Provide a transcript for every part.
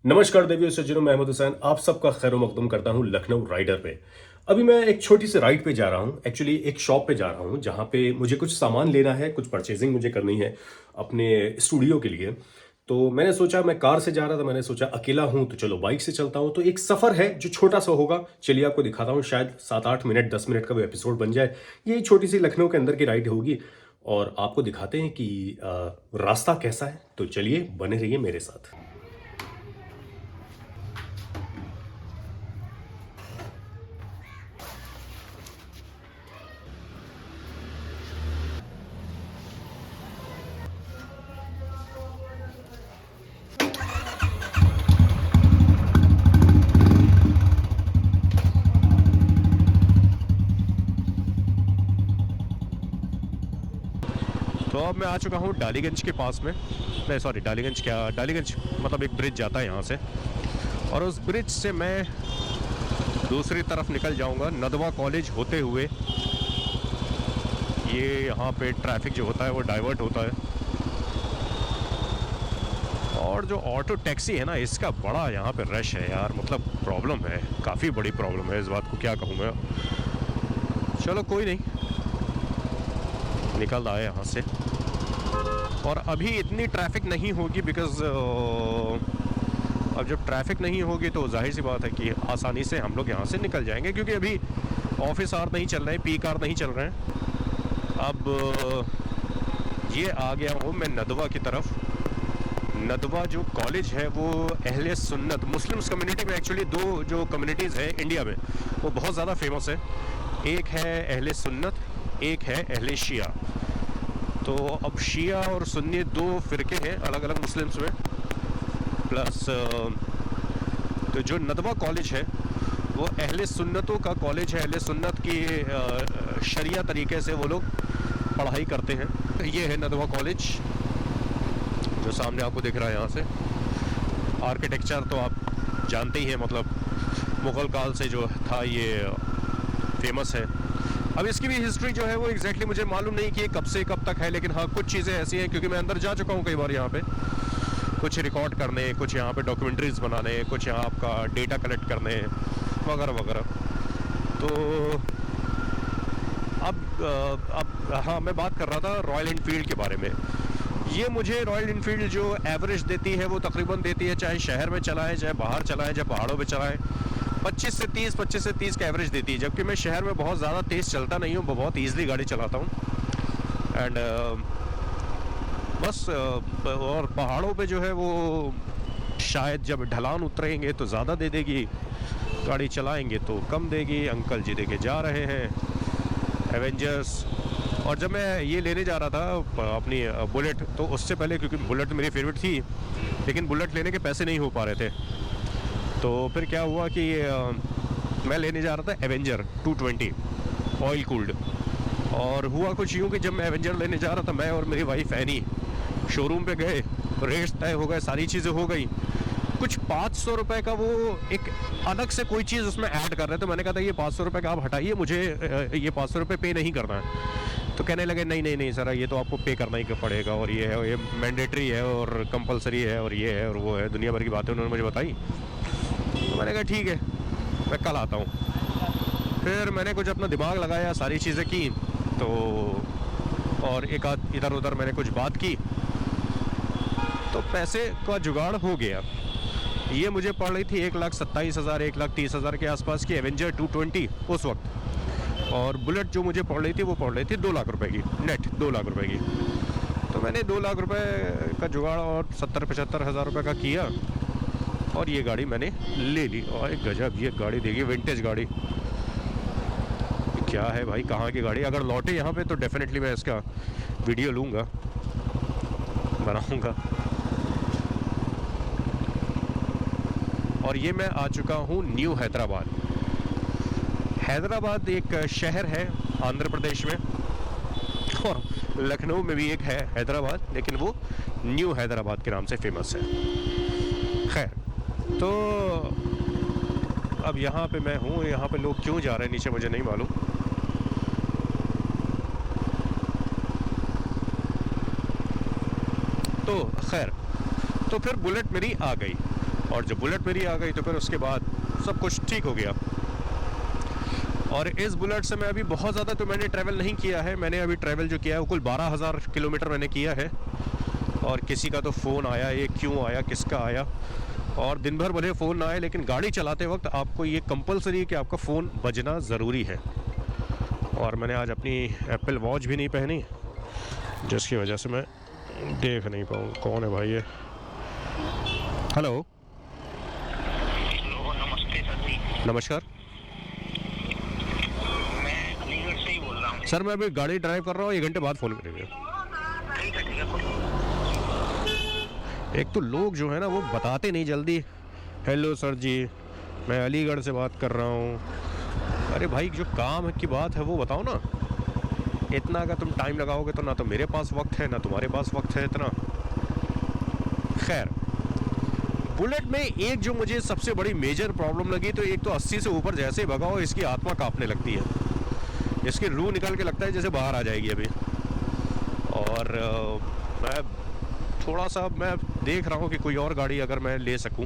नमस्कार देवियों सज्जनों, मैं अहमद हुसैन आप सबका खैर मकदम करता हूँ लखनऊ राइडर पे। अभी मैं एक छोटी सी राइड पे जा रहा हूँ, एक्चुअली एक शॉप पे जा रहा हूँ जहाँ पे मुझे कुछ सामान लेना है, कुछ परचेजिंग मुझे करनी है अपने स्टूडियो के लिए। तो मैंने सोचा, मैं कार से जा रहा था, मैंने सोचा अकेला हूँ तो चलो बाइक से चलता हूँ। तो एक सफ़र है जो छोटा सा होगा, चलिए आपको दिखाता हूँ, शायद 7-8 मिनट 10 मिनट का वो एपिसोड बन जाए। ये छोटी सी लखनऊ के अंदर की राइड होगी और आपको दिखाते हैं कि रास्ता कैसा है। तो चलिए बने रहिए मेरे साथ। तो अब मैं आ चुका हूँ डालीगंज के पास में। नहीं सॉरी, डालीगंज क्या, डालीगंज मतलब एक ब्रिज जाता है यहाँ से, और उस ब्रिज से मैं दूसरी तरफ निकल जाऊँगा नदवा कॉलेज होते हुए। ये यहाँ पे ट्रैफिक जो होता है वो डाइवर्ट होता है, और जो ऑटो टैक्सी है ना, इसका बड़ा यहाँ पे रश है यार, मतलब प्रॉब्लम है, काफ़ी बड़ी प्रॉब्लम है। इस बात को क्या कहूँ मैं। चलो कोई नहीं, निकल आए यहाँ से। और अभी इतनी ट्रैफिक नहीं होगी बिकॉज़ अब जब ट्रैफिक नहीं होगी तो जाहिर सी बात है कि आसानी से हम लोग यहाँ से निकल जाएंगे, क्योंकि अभी ऑफिस आवर नहीं चल रहे हैं, पीक आवर नहीं चल रहे हैं। अब ये आ गया हूँ मैं नदवा की तरफ। नदवा जो कॉलेज है वो अहले सुन्नत मुस्लिम्स कम्युनिटी में, एक्चुअली दो जो कम्युनिटीज़ हैं इंडिया में वो बहुत ज़्यादा फेमस है। एक है अहले सुन्नत, एक है अहले शिया। तो अब शिया और सुन्नी दो फ़िरके हैं अलग अलग मुस्लिम्स में। प्लस तो जो नदवा कॉलेज है वो अहले सुन्नतों का कॉलेज है। अहले सुन्नत की शरिया तरीके से वो लोग पढ़ाई करते हैं। ये है नदवा कॉलेज जो सामने आपको दिख रहा है। यहाँ से आर्किटेक्चर तो आप जानते ही हैं, मतलब मुग़ल काल से जो था ये फेमस है। अब इसकी भी हिस्ट्री जो है वो एग्जैक्टली मुझे मालूम नहीं कि ये कब से कब तक है, लेकिन हाँ कुछ चीज़ें ऐसी हैं, क्योंकि मैं अंदर जा चुका हूँ कई बार यहाँ पे कुछ रिकॉर्ड करने, कुछ यहाँ पे डॉक्यूमेंट्रीज बनाने, कुछ यहाँ आपका डेटा कलेक्ट करने वगैरह वगैरह। तो अब हाँ, मैं बात कर रहा था रॉयल इनफील्ड के बारे में। ये मुझे रॉयल इनफील्ड जो एवरेज देती है वो तकरीबन देती है, चाहे शहर में चलाएं चाहे बाहर चलाएं चाहे पहाड़ों पे चलाएं, 25 से 30 का एवरेज देती है। जबकि मैं शहर में बहुत ज़्यादा तेज़ चलता नहीं हूँ, बहुत ईजिली गाड़ी चलाता हूँ। एंड बस और पहाड़ों पे जो है वो शायद जब ढलान उतरेंगे तो ज़्यादा दे देगी, गाड़ी चलाएंगे तो कम देगी। अंकल जी देके जा रहे हैं एवेंजर्स। और जब मैं ये लेने जा रहा था अपनी बुलेट, तो उससे पहले, क्योंकि बुलेट मेरी फेवरेट थी, लेकिन बुलेट लेने के पैसे नहीं हो पा रहे थे, तो फिर क्या हुआ कि मैं लेने जा रहा था एवेंजर 220 ऑयल कूल्ड। और हुआ कुछ यूँ कि जब मैं एवेंजर लेने जा रहा था, मैं और मेरी वाइफ एनी शोरूम पे गए, रेट्स तय हो गए, सारी चीज़ें हो गई। कुछ 500 रुपये का वो एक अलग से कोई चीज़ उसमें ऐड कर रहे थे। मैंने कहा था ये 500 रुपये का आप हटाइए, मुझे ये 500 रुपये पे नहीं करना है। तो कहने लगे नहीं नहीं नहीं सर, ये तो आपको पे करना ही पड़ेगा, और ये है, ये मैंडेटरी है और कंपलसरी है, और ये है और वो है, दुनिया भर की बातें उन्होंने मुझे बताई। तो मैंने कहा ठीक है, मैं कल आता हूँ। फिर मैंने कुछ अपना दिमाग लगाया, सारी चीज़ें की, तो और एक आध इधर उधर मैंने कुछ बात की, तो पैसे का जुगाड़ हो गया। ये मुझे पड़ रही थी 1,27,000 1,30,000 के आसपास की एवेंजर 220 उस वक्त। और बुलेट जो मुझे पड़ रही थी वो पड़ रही थी 2 लाख रुपए की, नेट 2 लाख रुपए की। तो मैंने 2 लाख रुपए का जुगाड़ और 70-75 हज़ार रुपये का किया, और ये गाड़ी मैंने ले ली। और एक गजब ये गाड़ी देखिए, विंटेज गाड़ी। क्या है भाई, कहाँ की गाड़ी। अगर लौटे यहाँ पे तो डेफिनेटली मैं इसका वीडियो लूँगा, बनाऊँगा। और ये मैं आ चुका हूँ न्यू हैदराबाद। हैदराबाद एक शहर है आंध्र प्रदेश में, और लखनऊ में भी एक है हैदराबाद, लेकिन वो न्यू हैदराबाद के नाम से फेमस है। खैर, तो अब यहाँ पे मैं हूँ, यहाँ पे लोग क्यों जा रहे हैं नीचे मुझे नहीं मालूम। तो खैर, तो फिर बुलेट मेरी आ गई। और जब बुलेट मेरी आ गई तो फिर उसके बाद सब कुछ ठीक हो गया। और इस बुलेट से मैं अभी बहुत ज़्यादा तो मैंने ट्रैवल नहीं किया है। मैंने अभी ट्रैवल जो किया है वो कुल 12,000 किलोमीटर मैंने किया है। और किसी का तो फ़ोन आया, ये क्यों आया, किसका आया, और दिन भर भले फ़ोन ना आए लेकिन गाड़ी चलाते वक्त आपको ये कंपलसरी है कि आपका फ़ोन बजना ज़रूरी है। और मैंने आज अपनी एप्पल वॉच भी नहीं पहनी, जिसकी वजह से मैं देख नहीं पाऊँ कौन है भाई ये। हेलो, नमस्ते सर जी। नमस्कार मैं अलीगढ़ से ही बोल रहा हूँ। सर। मैं अभी गाड़ी ड्राइव कर रहा हूँ, 1 घंटे बाद फ़ोन करेंगे। ठीक है। एक तो लोग जो है ना वो बताते नहीं जल्दी। हेलो सर जी, मैं अलीगढ़ से बात कर रहा हूँ। अरे भाई, जो काम की बात है वो बताओ ना। इतना अगर तुम टाइम लगाओगे तो ना तो मेरे पास वक्त है ना तुम्हारे पास वक्त है इतना। खैर, बुलेट में एक जो मुझे सबसे बड़ी मेजर प्रॉब्लम लगी, तो एक तो 80 से ऊपर जैसे ही भगाओ इसकी आत्मा कांपने लगती है। इसकी रूह निकल के लगता है जैसे बाहर आ जाएगी अभी। और मैं थोड़ा सा मैं देख रहा हूँ कि कोई और गाड़ी अगर मैं ले सकूँ,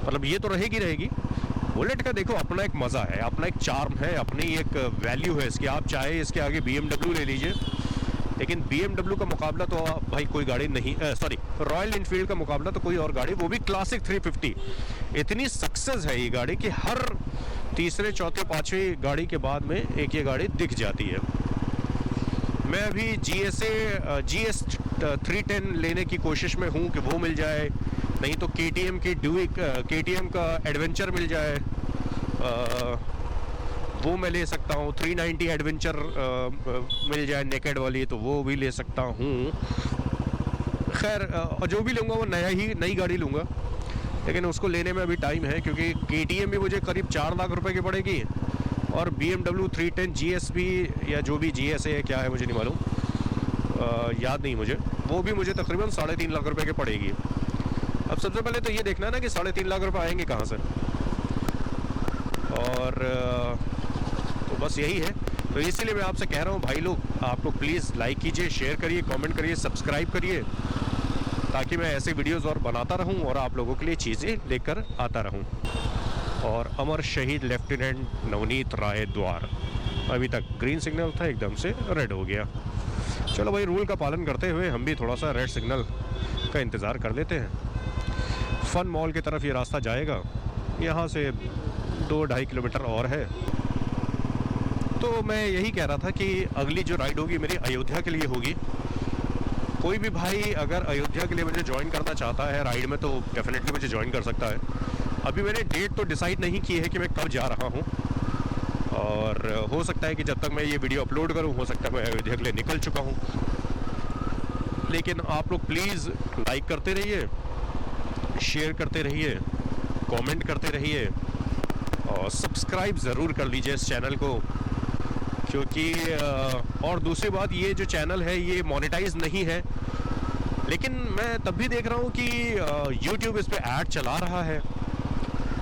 मतलब ये तो रहेगी। बुलेट का देखो अपना एक मज़ा है, अपना एक चार्म है, अपनी एक वैल्यू है इसकी। आप चाहे इसके आगे BMW ले लीजिए, लेकिन BMW का मुकाबला तो भाई कोई गाड़ी नहीं, सॉरी, रॉयल इनफील्ड का मुकाबला तो कोई और गाड़ी, वो भी क्लासिक 350। इतनी सक्सेस है ये गाड़ी कि हर तीसरे चौथे पाँचवें गाड़ी के बाद में एक ये गाड़ी दिख जाती है। मैं अभी GS 310 लेने की कोशिश में हूँ कि वो मिल जाए, नहीं तो KTM की ड्यूक, KTM का एडवेंचर मिल जाए, वो मैं ले सकता हूँ। 390 एडवेंचर मिल जाए नेकेड वाली, तो वो भी ले सकता हूँ। खैर, जो भी लूँगा वो नई गाड़ी लूँगा, लेकिन उसको लेने में अभी टाइम है, क्योंकि KTM भी मुझे करीब 4 लाख रुपए की पड़ेगी, और BMW 310 GS भी, या जो भी GS है क्या है मुझे नहीं मालूम, याद नहीं मुझे, वो भी मुझे तकरीबन 3.5 लाख रुपए की पड़ेगी। अब सबसे पहले तो ये देखना है ना कि 3.5 लाख रुपए आएंगे कहाँ से। और तो बस यही है। तो इसीलिए मैं आपसे कह रहा हूँ भाई लोग, आप लोग प्लीज़ लाइक कीजिए, शेयर करिए, कमेंट करिए, सब्सक्राइब करिए, ताकि मैं ऐसे वीडियोज़ और बनाता रहूँ और आप लोगों के लिए चीज़ें लेकर आता रहूँ। और अमर शहीद लेफ्टिनेंट नवनीत राय द्वार, अभी तक ग्रीन सिग्नल था, एकदम से रेड हो गया। चलो भाई, रूल का पालन करते हुए हम भी थोड़ा सा रेड सिग्नल का इंतज़ार कर लेते हैं। फन मॉल की तरफ ये रास्ता जाएगा, यहाँ से 2-2.5 किलोमीटर और है। तो मैं यही कह रहा था कि अगली जो राइड होगी मेरी अयोध्या के लिए होगी। कोई भी भाई अगर अयोध्या के लिए मुझे ज्वाइन करना चाहता है राइड में, तो डेफिनेटली मुझे ज्वाइन कर सकता है। अभी मैंने डेट तो डिसाइड नहीं की है कि मैं कब जा रहा हूँ, और हो सकता है कि जब तक मैं ये वीडियो अपलोड करूँ, हो सकता है मैं अयोध्या के लिए निकल चुका हूँ। लेकिन आप लोग प्लीज़ लाइक करते रहिए, शेयर करते रहिए, कमेंट करते रहिए, और सब्सक्राइब ज़रूर कर लीजिए इस चैनल को, क्योंकि और दूसरी बात, ये जो चैनल है ये मोनेटाइज नहीं है, लेकिन मैं तब भी देख रहा हूँ कि YouTube इस पर ऐड चला रहा है।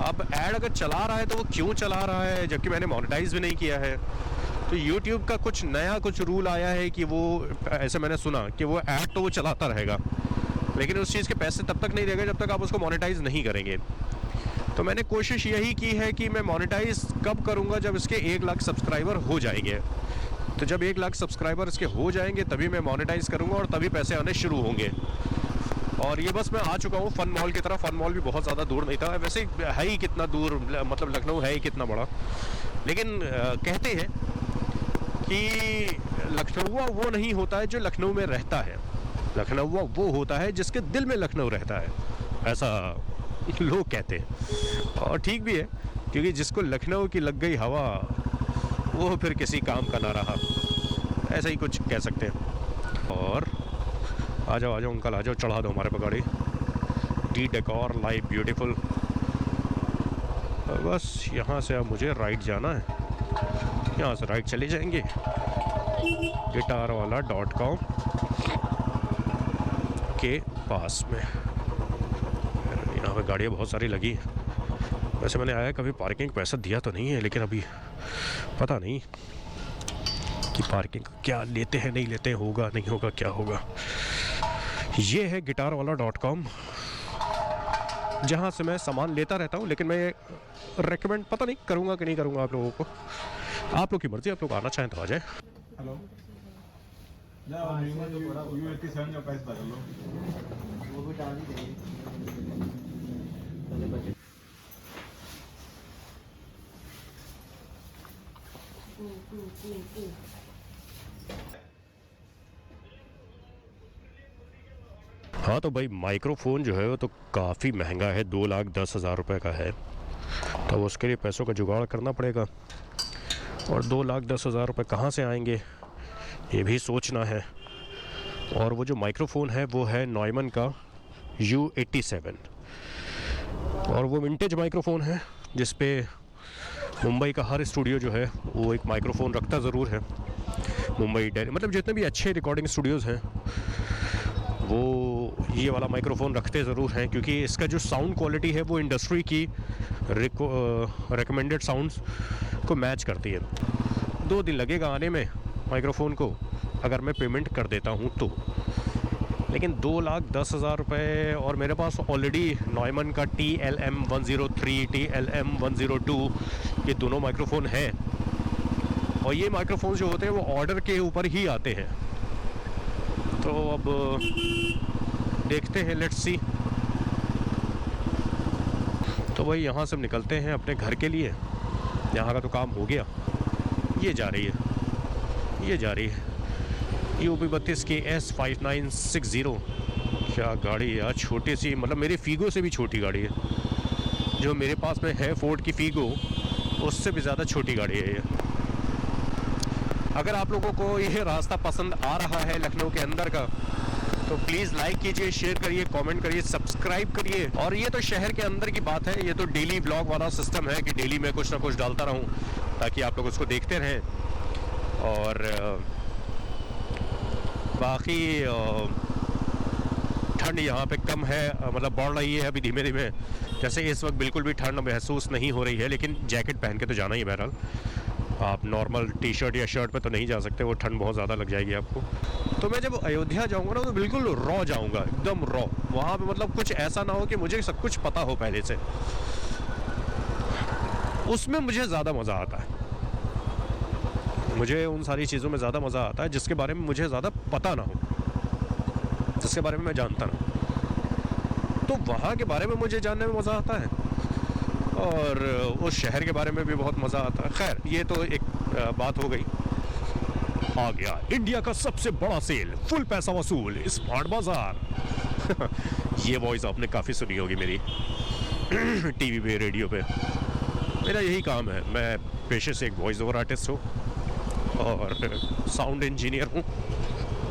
अब ऐड अगर चला रहा है तो वो क्यों चला रहा है, जबकि मैंने मोनेटाइज भी नहीं किया है। तो YouTube का कुछ नया रूल आया है कि वो, ऐसे मैंने सुना कि वो ऐड तो वो चलाता रहेगा, लेकिन उस चीज़ के पैसे तब तक नहीं देगा जब तक आप उसको मोनेटाइज नहीं करेंगे। तो मैंने कोशिश यही की है कि मैं मोनेटाइज कब करूँगा, जब इसके 1 लाख सब्सक्राइबर हो जाएंगे। तो जब 1 लाख सब्सक्राइबर इसके हो जाएंगे तभी मैं मोनेटाइज करूँगा, और तभी पैसे आने शुरू होंगे। और ये बस मैं आ चुका हूँ फन मॉल की तरफ। फन मॉल भी बहुत ज़्यादा दूर नहीं था, वैसे है ही कितना दूर, मतलब लखनऊ है ही कितना बड़ा। लेकिन कहते हैं कि लखनऊआ वो नहीं होता है जो लखनऊ में रहता है, लखनऊआ वो होता है जिसके दिल में लखनऊ रहता है, ऐसा लोग कहते हैं। और ठीक भी है, क्योंकि जिसको लखनऊ की लग गई हवा, वो फिर किसी काम का ना रहा, ऐसा ही कुछ कह सकते हैं। और आ जाओ अंकल, आ जाओ, चढ़ा दो हमारे पे गाड़ी। D decor live beautiful. बस यहाँ से अब मुझे राइट जाना है, यहाँ से राइट चले जाएंगे guitarwala.com के पास में। यहाँ पे गाड़ियाँ बहुत सारी लगी। वैसे मैंने आया कभी पार्किंग पैसा दिया तो नहीं है, लेकिन अभी पता नहीं कि पार्किंग क्या लेते हैं, नहीं लेते हैं, होगा नहीं होगा, क्या होगा। ये है guitarwala.com। जहाँ से मैं सामान लेता रहता हूँ, लेकिन मैं रेकमेंड पता नहीं करूँगा कि नहीं करूँगा आप लोगों को। आप लोग की मर्ज़ी, आप लोग आना चाहें तो आ जाए। हेलो U87 का प्राइस बता लो। वो भी डाल ही देंगे। हाँ तो भाई माइक्रोफोन जो है वो तो काफ़ी महंगा है, 2,10,000 रुपये का है। तो उसके लिए पैसों का जुगाड़ करना पड़ेगा, और 2,10,000 रुपये कहाँ से आएंगे ये भी सोचना है। और वो जो माइक्रोफोन है वो है नॉयमन का U87, और वो विंटेज माइक्रोफोन है जिस पे मुंबई का हर स्टूडियो जो है वो एक माइक्रोफोन रखता ज़रूर है। मुंबई, दिल्ली, मतलब जितने भी अच्छे रिकॉर्डिंग स्टूडियोज़ हैं वो ये वाला माइक्रोफोन रखते ज़रूर हैं, क्योंकि इसका जो साउंड क्वालिटी है वो इंडस्ट्री की रिकमेंडेड साउंड्स को मैच करती है। 2 दिन लगेगा आने में माइक्रोफोन को, अगर मैं पेमेंट कर देता हूँ तो। लेकिन 2,10,000 रुपये, और मेरे पास ऑलरेडी नॉयमन का TLM103, TLM102 ये दोनों माइक्रोफोन हैं, और ये माइक्रोफोन जो होते हैं वो ऑर्डर के ऊपर ही आते हैं। तो अब देखते हैं, लेट्स सी। तो वही यहाँ से निकलते हैं अपने घर के लिए। यहाँ का तो काम हो गया। ये जा रही है, ये जा रही है UP32 की S5960। क्या गाड़ी है यार, छोटी सी, मतलब मेरे फीगो से भी छोटी गाड़ी है। जो मेरे पास में है फोर्ड की फीगो, उससे भी ज़्यादा छोटी गाड़ी है ये। अगर आप लोगों को ये रास्ता पसंद आ रहा है लखनऊ के अंदर का, तो प्लीज़ लाइक कीजिए, शेयर करिए, कमेंट करिए, सब्सक्राइब करिए। और ये तो शहर के अंदर की बात है, ये तो डेली ब्लॉग वाला सिस्टम है कि डेली मैं कुछ ना कुछ डालता रहूं ताकि आप लोग उसको देखते रहें। और बाकी ठंड यहाँ पे कम है, मतलब बढ़ रही है अभी धीमे धीमे। जैसे इस वक्त बिल्कुल भी ठंड महसूस नहीं हो रही है, लेकिन जैकेट पहन के तो जाना ही है। बहरहाल आप नॉर्मल टी-शर्ट या शर्ट पे तो नहीं जा सकते, वो ठंड बहुत ज़्यादा लग जाएगी आपको। तो मैं जब अयोध्या जाऊंगा ना तो बिल्कुल रॉ जाऊंगा, एकदम रॉ। वहाँ पे मतलब कुछ ऐसा ना हो कि मुझे सब कुछ पता हो पहले से, उसमें मुझे ज़्यादा मज़ा आता है। मुझे उन सारी चीज़ों में ज़्यादा मज़ा आता है जिसके बारे में मुझे ज़्यादा पता ना हो, जिसके बारे में मैं जानता ना। तो वहाँ के बारे में मुझे जानने में मज़ा आता है, और उस शहर के बारे में भी बहुत मज़ा आता है। खैर ये तो एक बात हो गई। आ गया इंडिया का सबसे बड़ा सेल, फुल पैसा वसूल, स्मार्ट बाजार। ये वॉइस आपने काफ़ी सुनी होगी मेरी टीवी पे, रेडियो पे। मेरा यही काम है, मैं पेशे से एक वॉइस ओवर आर्टिस्ट हूँ और साउंड इंजीनियर हूँ,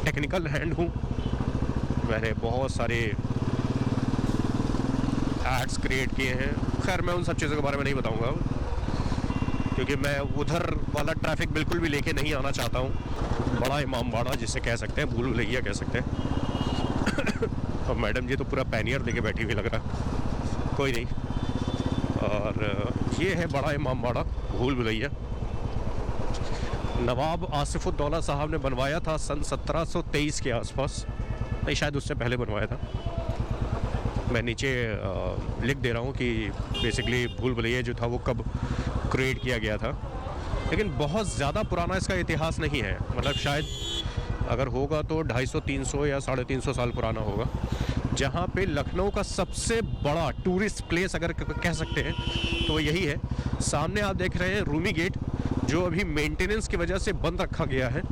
टेक्निकल हैंड हूँ। मैंने बहुत सारे एड्स क्रिएट किए हैं। खैर मैं उन सब चीज़ों के बारे में नहीं बताऊंगा, क्योंकि मैं उधर वाला ट्रैफिक बिल्कुल भी लेके नहीं आना चाहता हूँ। बड़ा इमामबाड़ा जिसे कह सकते हैं, भूल भुलैया कह सकते हैं। और मैडम जी तो पूरा पैनियर लेके बैठी हुई लग रहा, कोई नहीं। और ये है बड़ा इमामबाड़ा, भूल भुलैया। नवाब आसिफुद्दौला साहब ने बनवाया था सन 1723 के आसपास, नहीं शायद उससे पहले बनवाया था। मैं नीचे लिख दे रहा हूँ कि बेसिकली भूल भुलैया जो था वो कब क्रिएट किया गया था, लेकिन बहुत ज़्यादा पुराना इसका इतिहास नहीं है। मतलब शायद अगर होगा तो 250-300 या 350 साल पुराना होगा। जहाँ पे लखनऊ का सबसे बड़ा टूरिस्ट प्लेस अगर कह सकते हैं तो वो यही है। सामने आप देख रहे हैं रूमी गेट, जो अभी मेंटेनेंस की वजह से बंद रखा गया है।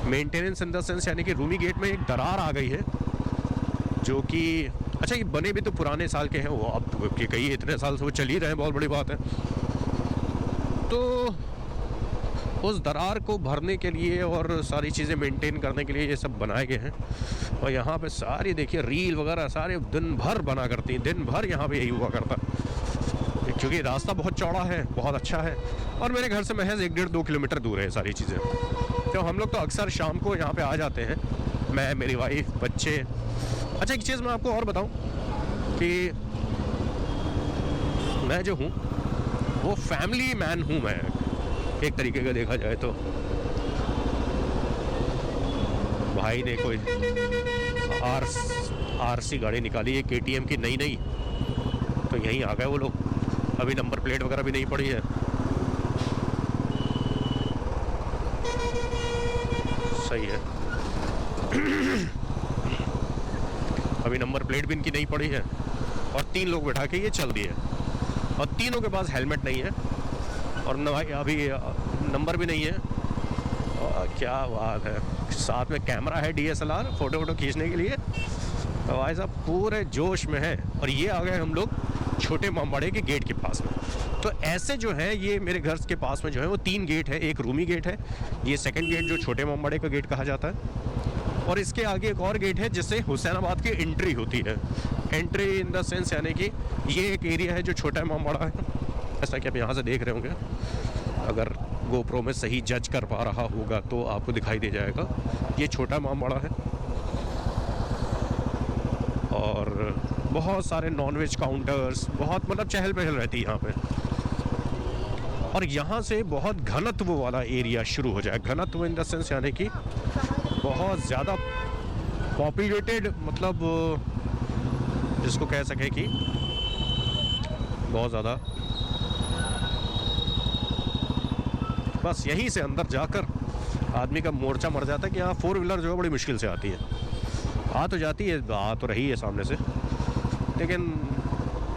मेंटेनेंस इन द सेंस यानी कि रूमी गेट में एक दरार आ गई है, जो कि अच्छा ये बने भी तो पुराने साल के हैं वो, अब के कई इतने साल से वो चल ही रहे हैं, बहुत बड़ी बात है। तो उस दरार को भरने के लिए और सारी चीज़ें मेंटेन करने के लिए ये सब बनाए गए हैं। और यहाँ पे सारी देखिए रील वगैरह सारे दिन भर बना करती हैं, दिन भर यहाँ पे यही हुआ करता, क्योंकि रास्ता बहुत चौड़ा है, बहुत अच्छा है। और मेरे घर से महज 1-1.5-2 किलोमीटर दूर है सारी चीज़ें। तो हम लोग तो अक्सर शाम को यहाँ पे आ जाते हैं, मैं, मेरी वाइफ, बच्चे। अच्छा एक चीज़ मैं आपको और बताऊँ कि मैं जो हूँ वो फैमिली मैन हूँ, मैं एक तरीके का देखा जाए तो। भाई ने कोई आरसी गाड़ी निकाली है, KTM की नई नई, तो यहीं आ गए वो लोग। अभी नंबर प्लेट वगैरह भी नहीं पड़ी है। सही है। अभी नंबर प्लेट भी इनकी नहीं पड़ी है और 3 लोग बैठा के ये चल दिए और तीनों के पास हेलमेट नहीं है और अभी नंबर भी नहीं है। और क्या बात है, साथ में कैमरा है DSLR फ़ोटो खींचने के लिए। तो भाई साहब पूरे जोश में है। और ये आ गए हम लोग छोटे इमामबाड़े के गेट के पास में। तो ऐसे जो है ये मेरे घर के पास में जो है वो 3 गेट है। एक रूमी गेट है, ये सेकंड गेट जो छोटे इमामबाड़े का गेट कहा जाता है, और इसके आगे एक और गेट है जिससे हुसैनाबाद की एंट्री होती है। एंट्री इन द सेंस यानी कि ये एक एरिया है जो छोटा इमामबाड़ा है, ऐसा कि आप यहाँ से देख रहे होंगे। अगर GoPro में सही जज कर पा रहा होगा तो आपको दिखाई दे जाएगा। ये छोटा इमामबाड़ा है और बहुत सारे नॉनवेज काउंटर्स, बहुत मतलब चहल पहल रहती है यहाँ पे। और यहाँ से बहुत घनत्व वाला एरिया शुरू हो जाए। घनत्व इन द सेंस यानी कि बहुत ज़्यादा पॉपुलेटेड, मतलब जिसको कह सके कि बहुत ज़्यादा। बस यहीं से अंदर जाकर आदमी का मोर्चा मर जाता है कि यहाँ 4 व्हीलर जो है बड़ी मुश्किल से आती है। आ तो जाती है, आ तो रही है सामने से, लेकिन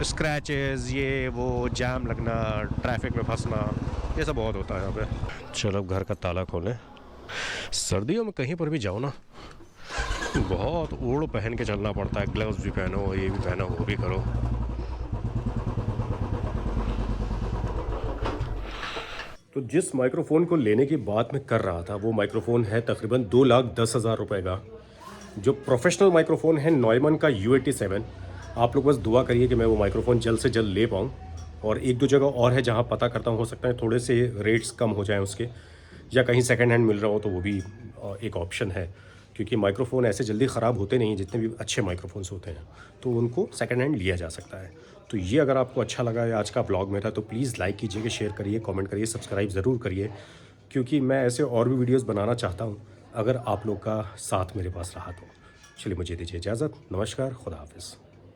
स्क्रैचेस, ये वो, जाम लगना, ट्रैफिक में फंसना, ये सब बहुत होता है यहाँ पे। चलो अब घर का ताला खोलें। सर्दियों में कहीं पर भी जाओ ना, बहुत ओढ़ पहन के चलना पड़ता है। ग्लव्स भी पहनो, ये भी पहनो, वो भी करो। तो जिस माइक्रोफोन को लेने की बात मैं कर रहा था वो माइक्रोफोन है तकरीबन 2,10,000 रुपये का, जो प्रोफेशनल माइक्रोफोन है नॉयमन का U87। आप लोग बस दुआ करिए कि मैं वो माइक्रोफोन जल्द से जल्द ले पाऊँ। और 1-2 जगह और है जहाँ पता करता हूँ, हो सकता है थोड़े से रेट्स कम हो जाएं उसके, या कहीं सेकंड हैंड मिल रहा हो तो वो भी एक ऑप्शन है। क्योंकि माइक्रोफ़ोन ऐसे जल्दी ख़राब होते नहीं, जितने भी अच्छे माइक्रोफोन्स होते हैं तो उनको सेकंड हैंड लिया जा सकता है। तो ये अगर आपको अच्छा लगा है आज का ब्लॉग मेरा, तो प्लीज़ लाइक कीजिए, शेयर करिए, कमेंट करिए, सब्सक्राइब ज़रूर करिए, क्योंकि मैं ऐसे और भी वीडियोज़ बनाना चाहता हूँ अगर आप लोग का साथ मेरे पास रहा तो। चलिए मुझे दीजिए इजाज़त। नमस्कार, खुदा हाफिज़।